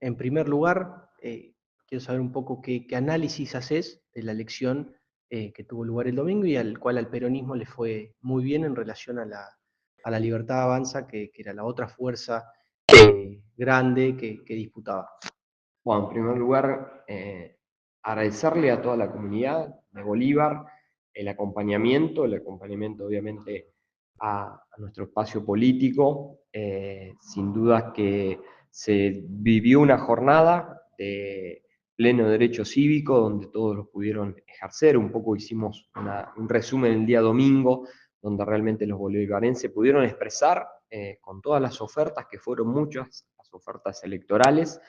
En primer lugar, quiero saber un poco qué análisis haces de la elección que tuvo lugar el domingo y al cual al peronismo le fue muy bien en relación a la Libertad Avanza, que era la otra fuerza grande que disputaba. Bueno, en primer lugar, agradecerle a toda la comunidad de Bolívar el acompañamiento obviamente a nuestro espacio político. Sin duda que se vivió una jornada de pleno derecho cívico donde todos lo pudieron ejercer. Un poco hicimos un resumen el día domingo, donde realmente los bolivarenses pudieron expresar con todas las ofertas, que fueron muchas, las ofertas electorales,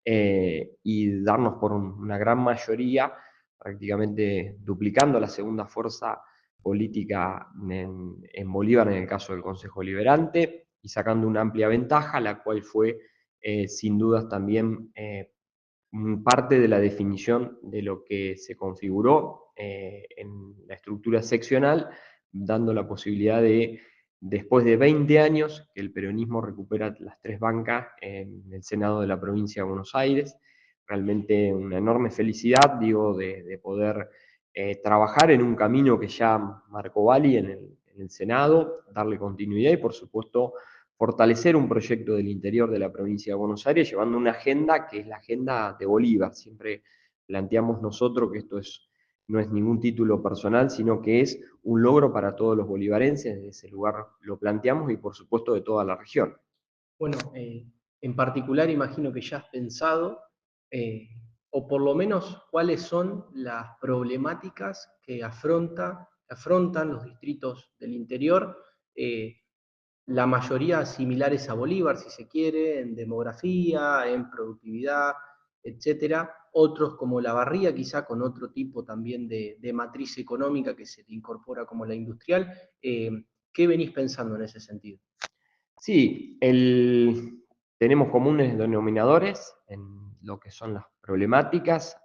y darnos por una gran mayoría, prácticamente duplicando la segunda fuerza política en Bolívar en el caso del Consejo Liberante, y sacando una amplia ventaja, la cual fue sin dudas también parte de la definición de lo que se configuró en la estructura seccional, dando la posibilidad de, después de 20 años, que el peronismo recupera las 3 bancas en el Senado de la provincia de Buenos Aires. Realmente una enorme felicidad, digo, de poder trabajar en un camino que ya marcó Bali en el Senado, darle continuidad y, por supuesto, fortalecer un proyecto del interior de la provincia de Buenos Aires, llevando una agenda que es la agenda de Bolívar. Siempre planteamos nosotros que no es ningún título personal, sino que es un logro para todos los bolivarenses. Desde ese lugar lo planteamos y, por supuesto, de toda la región. Bueno, en particular imagino que ya has pensado, eh, o por lo menos cuáles son las problemáticas que afrontan los distritos del interior, la mayoría similares a Bolívar, si se quiere, en demografía, en productividad, etcétera. Otros como La Barría, quizá con otro tipo también de matriz económica que se te incorpora como la industrial. ¿Qué venís pensando en ese sentido? Sí, tenemos comunes denominadores en lo que son las problemáticas.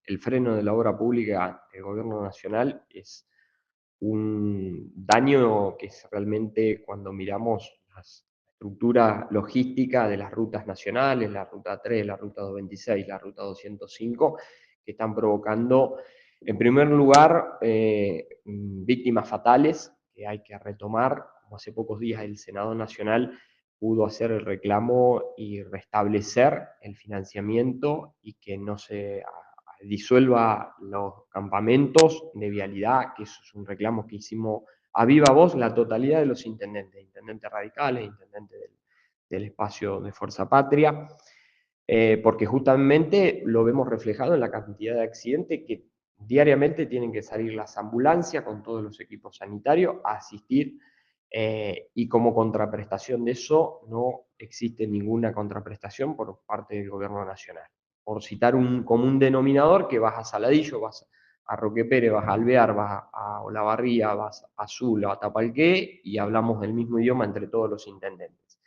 El freno de la obra pública del gobierno nacional es un daño que es realmente, cuando miramos la estructura logística de las rutas nacionales, la ruta 3, la ruta 226, la ruta 205, que están provocando, en primer lugar, víctimas fatales que hay que retomar. Como hace pocos días el Senado Nacional pudo hacer el reclamo y restablecer el financiamiento y que no se disuelva los campamentos de vialidad, que eso es un reclamo que hicimos a viva voz la totalidad de los intendentes radicales, intendentes del espacio de Fuerza Patria, porque justamente lo vemos reflejado en la cantidad de accidentes que diariamente tienen que salir las ambulancias con todos los equipos sanitarios a asistir, y como contraprestación de eso no existe ninguna contraprestación por parte del gobierno nacional. Por citar un común denominador, que vas a Saladillo, vas a Roque Pérez, vas a Alvear, vas a Olavarría, vas a Azul, a Tapalqué, y hablamos del mismo idioma entre todos los intendentes.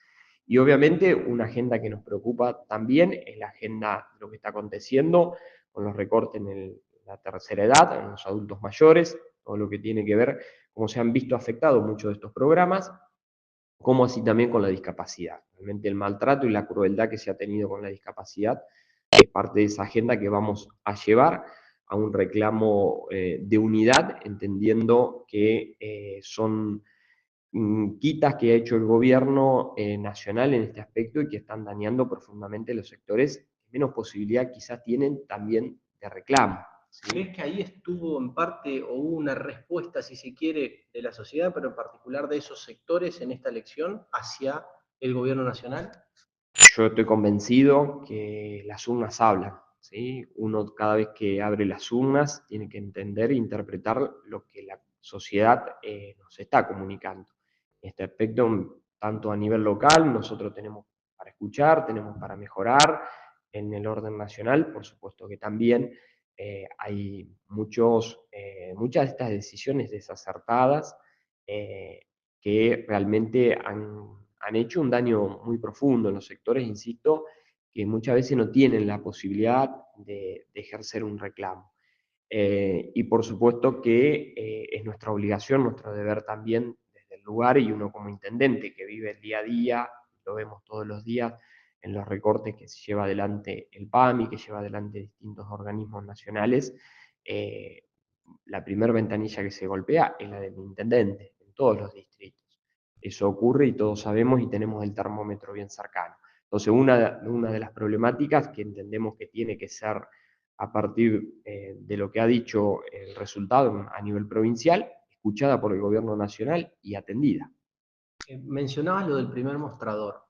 Y obviamente una agenda que nos preocupa también es la agenda de lo que está aconteciendo con los recortes en la tercera edad, en los adultos mayores, todo lo que tiene que ver, cómo se han visto afectados muchos de estos programas, como así también con la discapacidad. Realmente el maltrato y la crueldad que se ha tenido con la discapacidad es parte de esa agenda que vamos a llevar a un reclamo de unidad, entendiendo que son quitas que ha hecho el gobierno nacional en este aspecto y que están dañando profundamente los sectores que menos posibilidad quizás tienen también de reclamo. ¿Sí? ¿Crees que ahí estuvo en parte o hubo una respuesta, si se quiere, de la sociedad, pero en particular de esos sectores en esta elección hacia el gobierno nacional? Yo estoy convencido que las urnas hablan, ¿sí? Uno cada vez que abre las urnas tiene que entender e interpretar lo que la sociedad nos está comunicando. En este aspecto, tanto a nivel local, nosotros tenemos para escuchar, tenemos para mejorar. En el orden nacional, por supuesto que también hay muchas de estas decisiones desacertadas, que realmente han hecho un daño muy profundo en los sectores, insisto, que muchas veces no tienen la posibilidad de ejercer un reclamo. Y por supuesto que es nuestra obligación, nuestro deber también desde el lugar, y uno como intendente que vive el día a día, lo vemos todos los días en los recortes que se lleva adelante el PAMI, que lleva adelante distintos organismos nacionales, la primera ventanilla que se golpea es la del intendente, en todos los distritos. Eso ocurre y todos sabemos y tenemos el termómetro bien cercano. Entonces, una de las problemáticas que entendemos que tiene que ser a partir de lo que ha dicho el resultado a nivel provincial, escuchada por el gobierno nacional y atendida. Mencionabas lo del primer mostrador.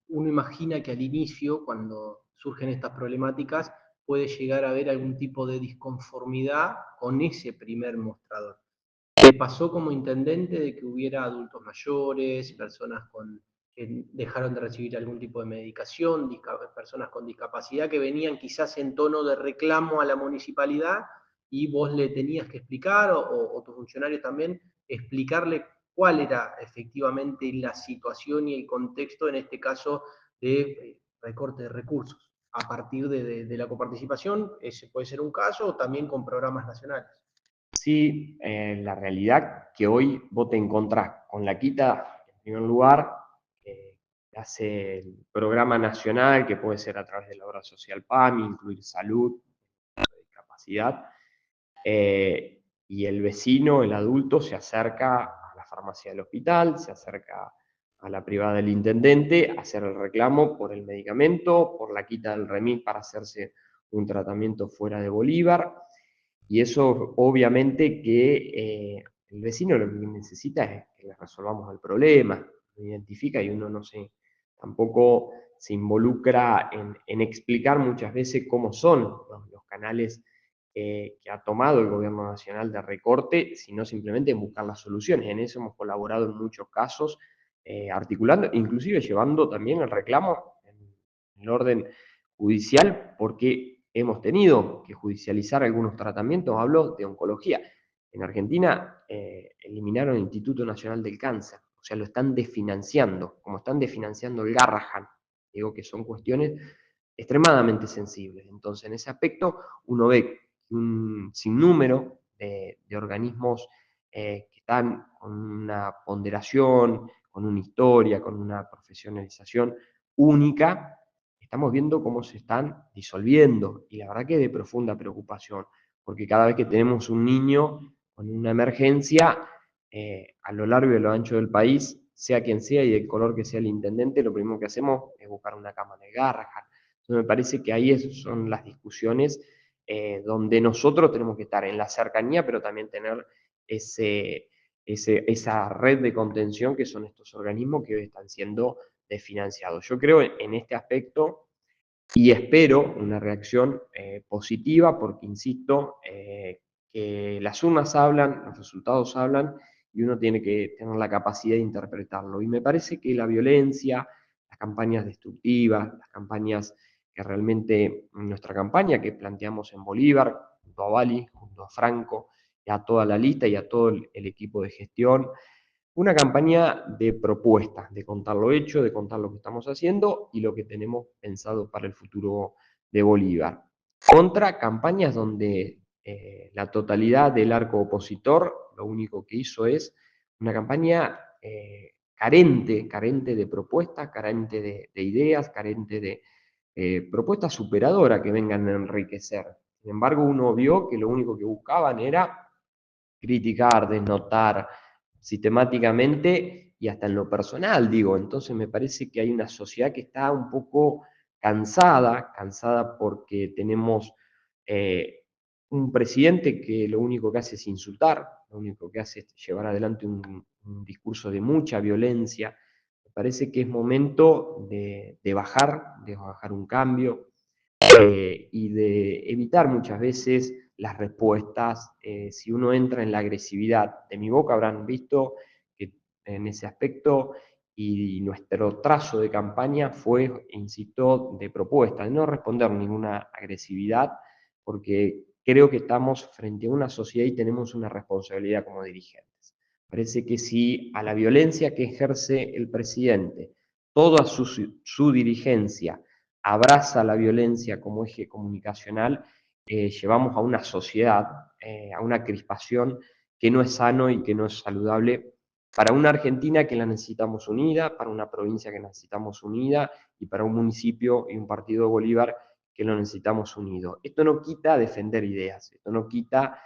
Uno imagina que al inicio, cuando surgen estas problemáticas, puede llegar a haber algún tipo de disconformidad con ese primer mostrador. ¿Te pasó como intendente de que hubiera adultos mayores, personas que dejaron de recibir algún tipo de medicación, personas con discapacidad que venían quizás en tono de reclamo a la municipalidad y vos le tenías que explicar, o tus funcionarios también, explicarle cuál era efectivamente la situación y el contexto, en este caso, de recorte de recursos, a partir de la coparticipación? Ese puede ser un caso, o también con programas nacionales. Sí, la realidad que hoy vos te encontrás con la quita, en primer lugar, que hace el programa nacional, que puede ser a través de la obra social PAMI, incluir salud, discapacidad, y el vecino, el adulto, se acerca a la farmacia del hospital, se acerca a la privada del intendente a hacer el reclamo por el medicamento, por la quita del remis para hacerse un tratamiento fuera de Bolívar. Y eso obviamente que el vecino lo que necesita es que le resolvamos el problema, lo identifica y uno no se, tampoco se involucra en explicar muchas veces cómo son los canales que ha tomado el gobierno nacional de recorte, sino simplemente en buscar las soluciones. En eso hemos colaborado en muchos casos, articulando, inclusive llevando también el reclamo en el orden judicial, porque hemos tenido que judicializar algunos tratamientos. Hablo de oncología. En Argentina eliminaron el Instituto Nacional del Cáncer, o sea, lo están desfinanciando, como están desfinanciando el Garrahan. Digo que son cuestiones extremadamente sensibles. Entonces, en ese aspecto, uno ve un sinnúmero de organismos que están con una ponderación, con una historia, con una profesionalización única. Estamos viendo cómo se están disolviendo y la verdad que es de profunda preocupación, porque cada vez que tenemos un niño con una emergencia, a lo largo y a lo ancho del país, sea quien sea y del color que sea el intendente, lo primero que hacemos es buscar una cama de Garrahan. Entonces me parece que ahí son las discusiones donde nosotros tenemos que estar en la cercanía, pero también tener esa red de contención que son estos organismos que hoy están siendo desfinanciados. Yo creo en este aspecto y espero una reacción positiva porque, insisto, que las urnas hablan, los resultados hablan y uno tiene que tener la capacidad de interpretarlo. Y me parece que la violencia, las campañas destructivas, las campañas que realmente, nuestra campaña que planteamos en Bolívar, junto a Bali, junto a Franco, y a toda la lista y a todo el equipo de gestión, una campaña de propuestas, de contar lo hecho, de contar lo que estamos haciendo y lo que tenemos pensado para el futuro de Bolívar. Contra campañas donde la totalidad del arco opositor lo único que hizo es una campaña carente de propuestas, carente de ideas, carente de propuestas superadoras que vengan a enriquecer. Sin embargo, uno vio que lo único que buscaban era criticar, desnotar sistemáticamente y hasta en lo personal, digo. Entonces me parece que hay una sociedad que está un poco cansada porque tenemos un presidente que lo único que hace es insultar, lo único que hace es llevar adelante un discurso de mucha violencia. Me parece que es momento de bajar un cambio, y de evitar muchas veces las respuestas. Si uno entra en la agresividad, de mi boca habrán visto que en ese aspecto y nuestro trazo de campaña fue, insisto, de propuesta, de no responder ninguna agresividad, porque creo que estamos frente a una sociedad y tenemos una responsabilidad como dirigentes. Parece que si a la violencia que ejerce el presidente, toda su dirigencia, abraza la violencia como eje comunicacional, llevamos a una sociedad, a una crispación que no es sano y que no es saludable para una Argentina que la necesitamos unida, para una provincia que necesitamos unida y para un municipio y un partido de Bolívar que lo necesitamos unido. Esto no quita defender ideas, esto no quita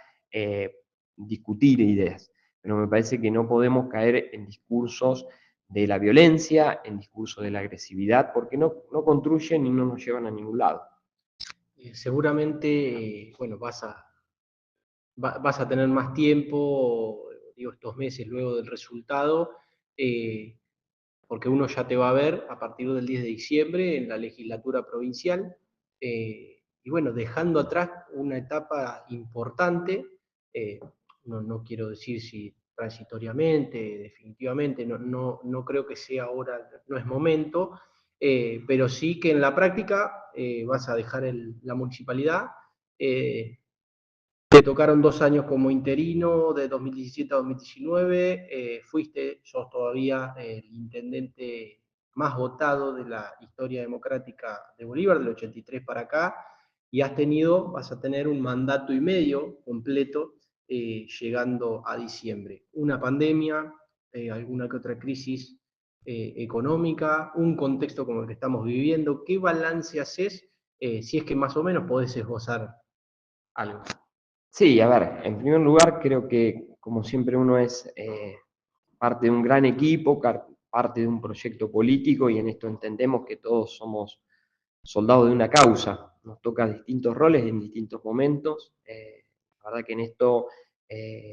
discutir ideas, pero me parece que no podemos caer en discursos de la violencia, en discursos de la agresividad, porque no construyen y no nos llevan a ningún lado. Seguramente, bueno, vas a tener más tiempo, digo, estos meses luego del resultado, porque uno ya te va a ver a partir del 10 de diciembre en la legislatura provincial, y bueno, dejando atrás una etapa importante, eh, no quiero decir si transitoriamente, definitivamente, no creo que sea ahora, no es momento, pero sí que en la práctica vas a dejar la municipalidad. eh, Te tocaron 2 años como interino, de 2017 a 2019. Sos todavía el intendente más votado de la historia democrática de Bolívar, del 83 para acá, y vas a tener un mandato y medio completo llegando a diciembre. Una pandemia, alguna que otra crisis económica, un contexto como el que estamos viviendo. ¿Qué balance haces, si es que más o menos podés esbozar algo? Sí, a ver, en primer lugar creo que como siempre uno es parte de un gran equipo, parte de un proyecto político y en esto entendemos que todos somos soldados de una causa, nos toca distintos roles en distintos momentos. La verdad que en esto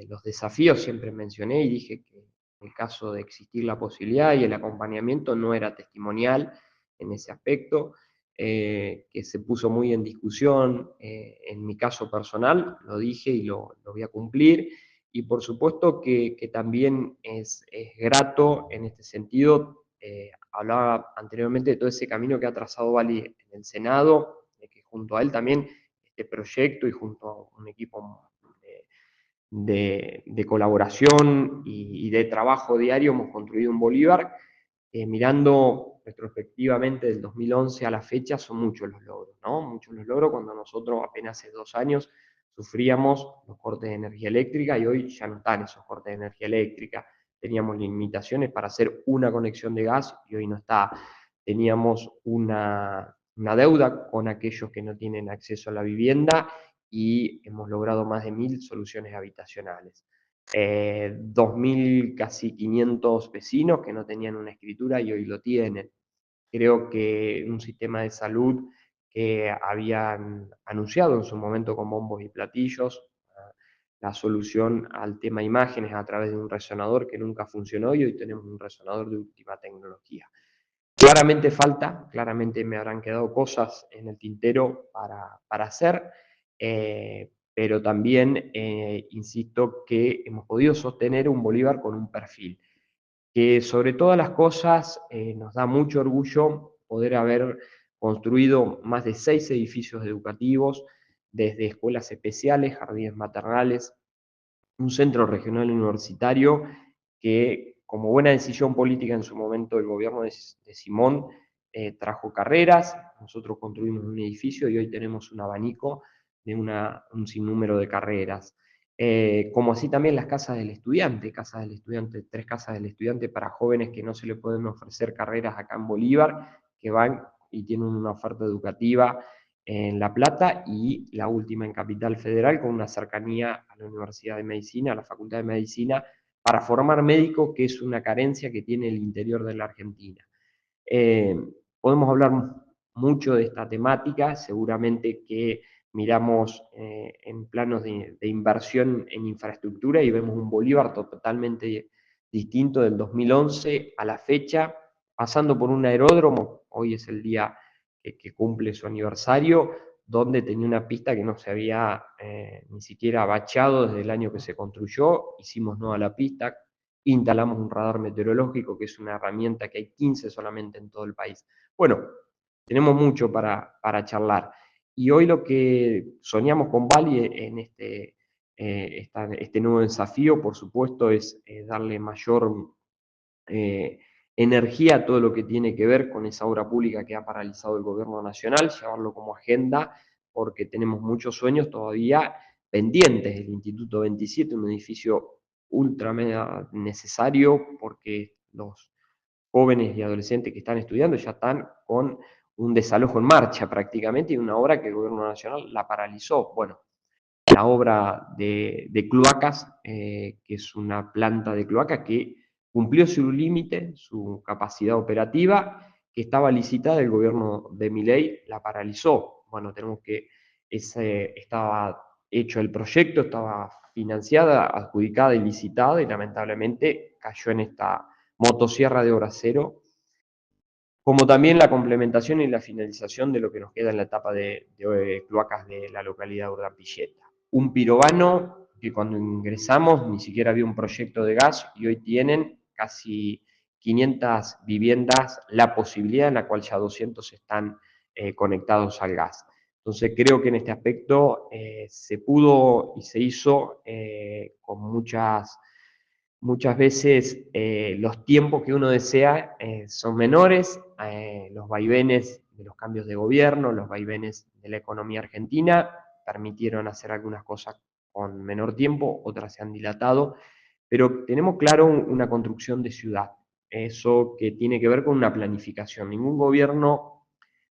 los desafíos siempre mencioné y dije que en el caso de existir la posibilidad y el acompañamiento no era testimonial en ese aspecto, que se puso muy en discusión. En mi caso personal, lo dije y lo voy a cumplir. Y por supuesto que también es grato en este sentido. Hablaba anteriormente de todo ese camino que ha trazado Bali en el Senado, de que junto a él también este proyecto y junto a un equipo de colaboración y de trabajo diario hemos construido un Bolívar. Mirando retrospectivamente del 2011 a la fecha, son muchos los logros, ¿no? Muchos los logros cuando nosotros apenas hace 2 años sufríamos los cortes de energía eléctrica y hoy ya no están esos cortes de energía eléctrica. Teníamos limitaciones para hacer una conexión de gas y hoy no está. Teníamos una deuda con aquellos que no tienen acceso a la vivienda y hemos logrado más de 1000 soluciones habitacionales. 2.000, casi 500 vecinos que no tenían una escritura y hoy lo tienen. Creo que un sistema de salud que habían anunciado en su momento con bombos y platillos, la solución al tema imágenes a través de un resonador que nunca funcionó y hoy tenemos un resonador de última tecnología. Claramente falta, claramente me habrán quedado cosas en el tintero para hacer, pero también insisto que hemos podido sostener un Bolívar con un perfil, que sobre todas las cosas nos da mucho orgullo poder haber construido más de 6 edificios educativos, desde escuelas especiales, jardines maternales, un centro regional universitario que, como buena decisión política en su momento, el gobierno de Simón trajo carreras, nosotros construimos un edificio y hoy tenemos un abanico de un sinnúmero de carreras. Como así también las casas del estudiante, 3 casas del estudiante para jóvenes que no se le pueden ofrecer carreras acá en Bolívar, que van y tienen una oferta educativa en La Plata y la última en Capital Federal, con una cercanía a la Universidad de Medicina, a la Facultad de Medicina, para formar médicos, que es una carencia que tiene el interior de la Argentina. Eh, Podemos hablar mucho de esta temática, seguramente que miramos en planos de inversión en infraestructura y vemos un Bolívar totalmente distinto del 2011 a la fecha, pasando por un aeródromo, hoy es el día que cumple su aniversario, donde tenía una pista que no se había ni siquiera bachado desde el año que se construyó, hicimos nueva la pista, instalamos un radar meteorológico, que es una herramienta que hay 15 solamente en todo el país. Bueno, tenemos mucho para charlar. Y hoy lo que soñamos con Bali en este nuevo desafío, por supuesto, es darle mayor energía a todo lo que tiene que ver con esa obra pública que ha paralizado el gobierno nacional, llevarlo como agenda, porque tenemos muchos sueños todavía pendientes. El Instituto 27, un edificio ultra mega necesario porque los jóvenes y adolescentes que están estudiando ya están con un desalojo en marcha prácticamente y una obra que el gobierno nacional la paralizó. Bueno, la obra de cloacas, que es una planta de cloacas que cumplió su límite, su capacidad operativa, que estaba licitada, el gobierno de Milei la paralizó. Bueno, tenemos que estaba hecho el proyecto, estaba financiada, adjudicada y licitada, y lamentablemente cayó en esta motosierra de obra cero, como también la complementación y la finalización de lo que nos queda en la etapa de cloacas de la localidad de Urdapilleta. Un pirobano que cuando ingresamos ni siquiera había un proyecto de gas y hoy tienen casi 500 viviendas la posibilidad, en la cual ya 200 están conectados al gas. Entonces creo que en este aspecto se pudo y se hizo con muchas veces los tiempos que uno desea son menores, los vaivenes de los cambios de gobierno, los vaivenes de la economía argentina permitieron hacer algunas cosas con menor tiempo, otras se han dilatado, pero tenemos claro una construcción de ciudad, eso que tiene que ver con una planificación. Ningún gobierno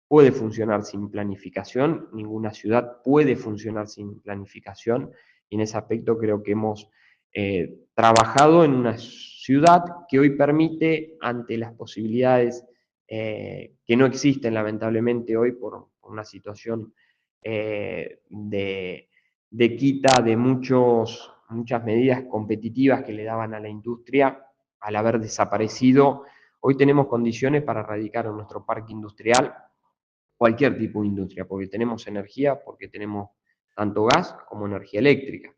puede funcionar sin planificación, ninguna ciudad puede funcionar sin planificación, y en ese aspecto creo que hemos trabajado en una ciudad que hoy permite, ante las posibilidades que no existen lamentablemente hoy por una situación de quita de muchas medidas competitivas que le daban a la industria al haber desaparecido, hoy tenemos condiciones para radicar en nuestro parque industrial cualquier tipo de industria, porque tenemos energía, porque tenemos tanto gas como energía eléctrica.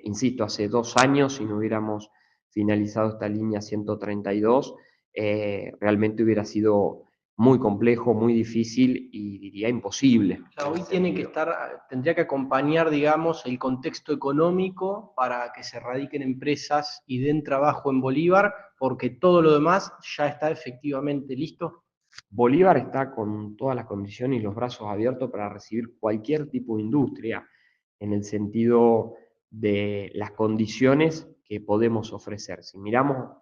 Insisto, hace 2 años, si no hubiéramos finalizado esta línea 132, realmente hubiera sido muy complejo, muy difícil y diría imposible. O sea, hoy tiene que estar, tendría que acompañar, digamos, el contexto económico para que se radiquen empresas y den trabajo en Bolívar, porque todo lo demás ya está efectivamente listo. Bolívar está con todas las condiciones y los brazos abiertos para recibir cualquier tipo de industria, en el sentido de las condiciones que podemos ofrecer. Si miramos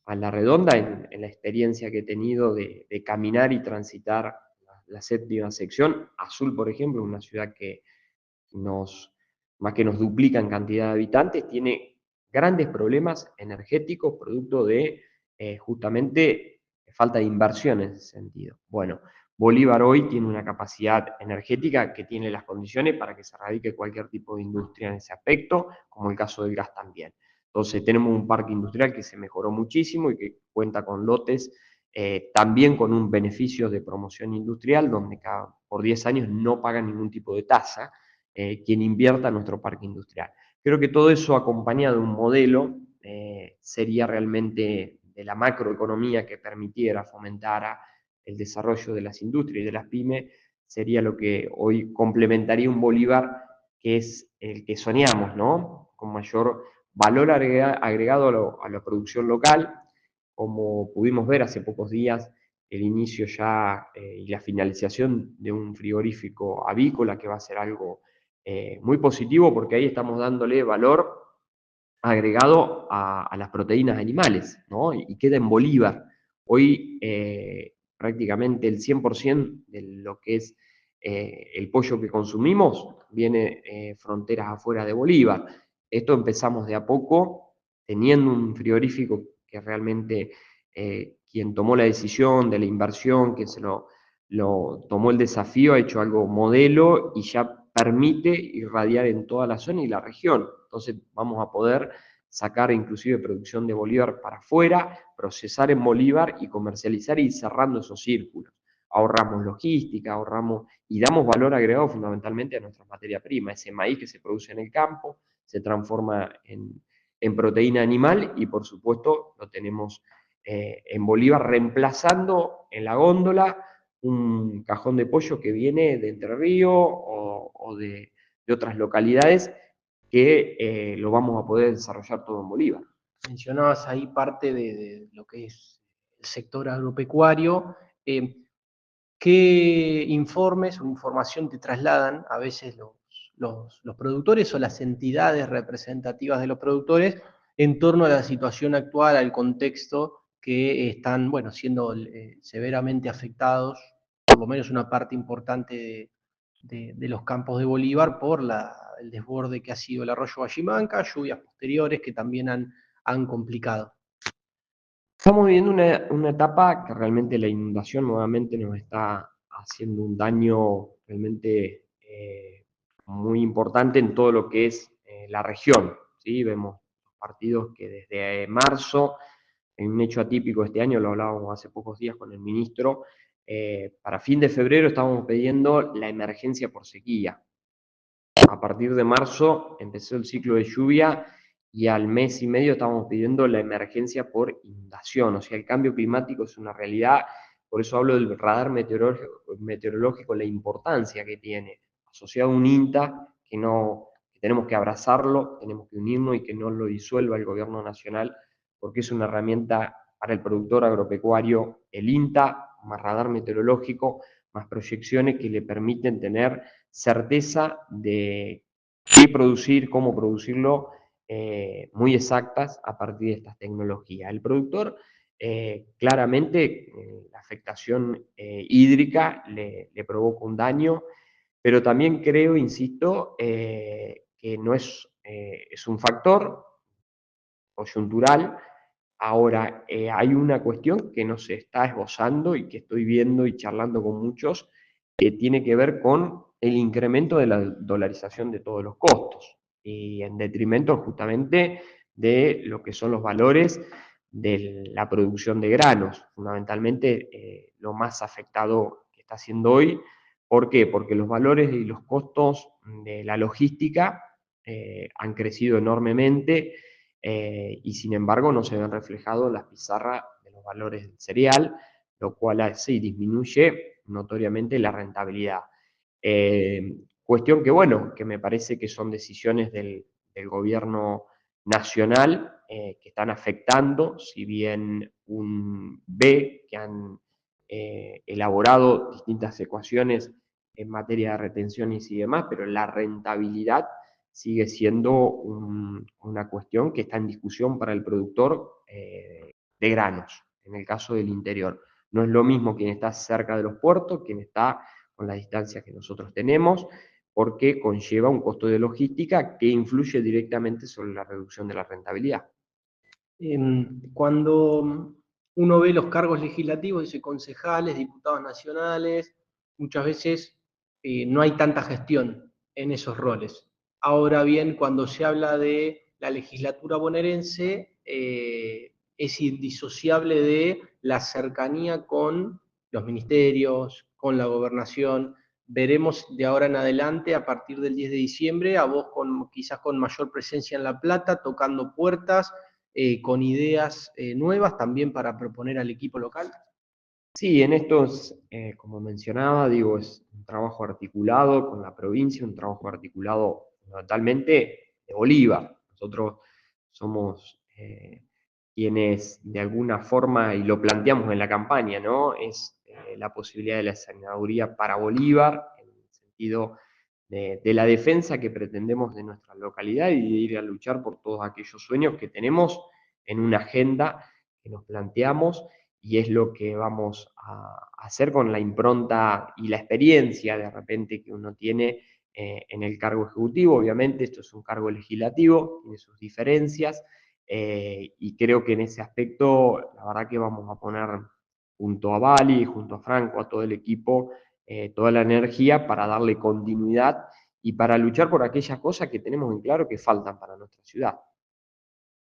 a la redonda, en la experiencia que he tenido de caminar y transitar la séptima sección, Azul, por ejemplo, una ciudad que más que nos duplica en cantidad de habitantes, tiene grandes problemas energéticos producto de justamente falta de inversión en ese sentido. Bueno, Bolívar hoy tiene una capacidad energética que tiene las condiciones para que se radique cualquier tipo de industria en ese aspecto, como el caso del gas también. Entonces tenemos un parque industrial que se mejoró muchísimo y que cuenta con lotes también con un beneficio de promoción industrial, donde por 10 años no pagan ningún tipo de tasa quien invierta en nuestro parque industrial. Creo que todo eso acompañado de un modelo sería realmente de la macroeconomía que permitiera, fomentara el desarrollo de las industrias y de las pymes, sería lo que hoy complementaría un Bolívar que es el que soñamos, ¿no? Con mayor valor agregado a la producción local, como pudimos ver hace pocos días, el inicio ya y la finalización de un frigorífico avícola que va a ser algo muy positivo porque ahí estamos dándole valor agregado a las proteínas animales, ¿no? Y queda en Bolívar. Hoy prácticamente el 100% de lo que es el pollo que consumimos viene fronteras afuera de Bolívar. Esto empezamos de a poco, teniendo un frigorífico que realmente quien tomó la decisión de la inversión, quien lo tomó el desafío, ha hecho algo modelo y ya permite irradiar en toda la zona y la región. Entonces vamos a poder sacar inclusive producción de Bolívar para afuera, procesar en Bolívar y comercializar y ir cerrando esos círculos. Ahorramos logística, ahorramos y damos valor agregado fundamentalmente a nuestra materia prima, ese maíz que se produce en el campo, se transforma en proteína animal y por supuesto lo tenemos en Bolívar reemplazando en la góndola un cajón de pollo que viene de Entre Ríos o de otras localidades que lo vamos a poder desarrollar todo en Bolívar. Mencionabas ahí parte de lo que es el sector agropecuario. ¿Qué informes o información te trasladan a veces los productores o las entidades representativas de los productores en torno a la situación actual, al contexto que están, bueno, siendo severamente afectados, por lo menos una parte importante de los campos de Bolívar, por el desborde que ha sido el arroyo Vallimanca, lluvias posteriores que también han complicado. Estamos viviendo una etapa que realmente la inundación nuevamente nos está haciendo un daño realmente muy importante en todo lo que es la región, ¿sí? Vemos partidos que desde marzo, en un hecho atípico este año, lo hablábamos hace pocos días con el ministro, para fin de febrero estábamos pidiendo la emergencia por sequía. A partir de marzo empezó el ciclo de lluvia y al mes y medio estábamos pidiendo la emergencia por inundación. O sea, el cambio climático es una realidad, por eso hablo del radar meteorológico, la importancia que tiene, asociado a un INTA que tenemos que abrazarlo, tenemos que unirnos y que no lo disuelva el gobierno nacional, porque es una herramienta para el productor agropecuario, el INTA, más radar meteorológico, más proyecciones que le permiten tener certeza de qué producir, cómo producirlo, muy exactas a partir de estas tecnologías. El productor, claramente, la afectación hídrica le provoca un daño, pero también creo, insisto, que no es un factor coyuntural. Ahora, hay una cuestión que no se está esbozando y que estoy viendo y charlando con muchos, que tiene que ver con el incremento de la dolarización de todos los costos, y en detrimento justamente de lo que son los valores de la producción de granos, fundamentalmente lo más afectado que está haciendo hoy. ¿Por qué? Porque los valores y los costos de la logística han crecido enormemente, y sin embargo no se ven reflejados en las pizarras de los valores del cereal, lo cual así disminuye notoriamente la rentabilidad. Cuestión que, bueno, que me parece que son decisiones del gobierno nacional que están afectando, si bien ve que han elaborado distintas ecuaciones en materia de retenciones y demás, pero la rentabilidad sigue siendo una cuestión que está en discusión para el productor de granos, en el caso del interior. No es lo mismo quien está cerca de los puertos, quien está con las distancias que nosotros tenemos, porque conlleva un costo de logística que influye directamente sobre la reducción de la rentabilidad. Cuando uno ve los cargos legislativos, dice concejales, diputados nacionales, muchas veces no hay tanta gestión en esos roles. Ahora bien, cuando se habla de la legislatura bonaerense, es indisociable de la cercanía con los ministerios, con la gobernación. Veremos de ahora en adelante, a partir del 10 de diciembre, a vos quizás con mayor presencia en La Plata, tocando puertas, con ideas nuevas también para proponer al equipo local. Sí, en estos, como mencionaba, digo, es un trabajo articulado con la provincia, un trabajo articulado totalmente de Bolívar. Nosotros somos quienes de alguna forma, y lo planteamos en la campaña, ¿no? Es la posibilidad de la senaduría para Bolívar, en el sentido de la defensa que pretendemos de nuestra localidad y de ir a luchar por todos aquellos sueños que tenemos en una agenda que nos planteamos, y es lo que vamos a hacer con la impronta y la experiencia de repente que uno tiene en el cargo ejecutivo. Obviamente esto es un cargo legislativo, tiene sus diferencias, y creo que en ese aspecto la verdad que vamos a poner junto a Bali, junto a Franco, a todo el equipo, toda la energía para darle continuidad y para luchar por aquellas cosas que tenemos en claro que faltan para nuestra ciudad.